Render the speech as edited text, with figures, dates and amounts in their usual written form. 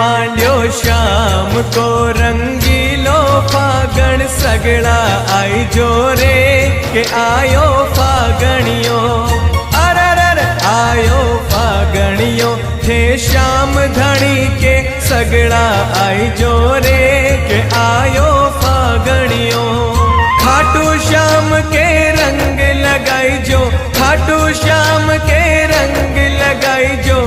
मांड्यो श्याम को रंगीलो फागण सगड़ा आई जो रे के आयो फागणियो अरर आयो फागणियो थे श्याम धनी के सगड़ा आई जो रे के आयो फागणियो खाटू श्याम के रंग लगाई जो खाटू श्याम के रंग लगाई जो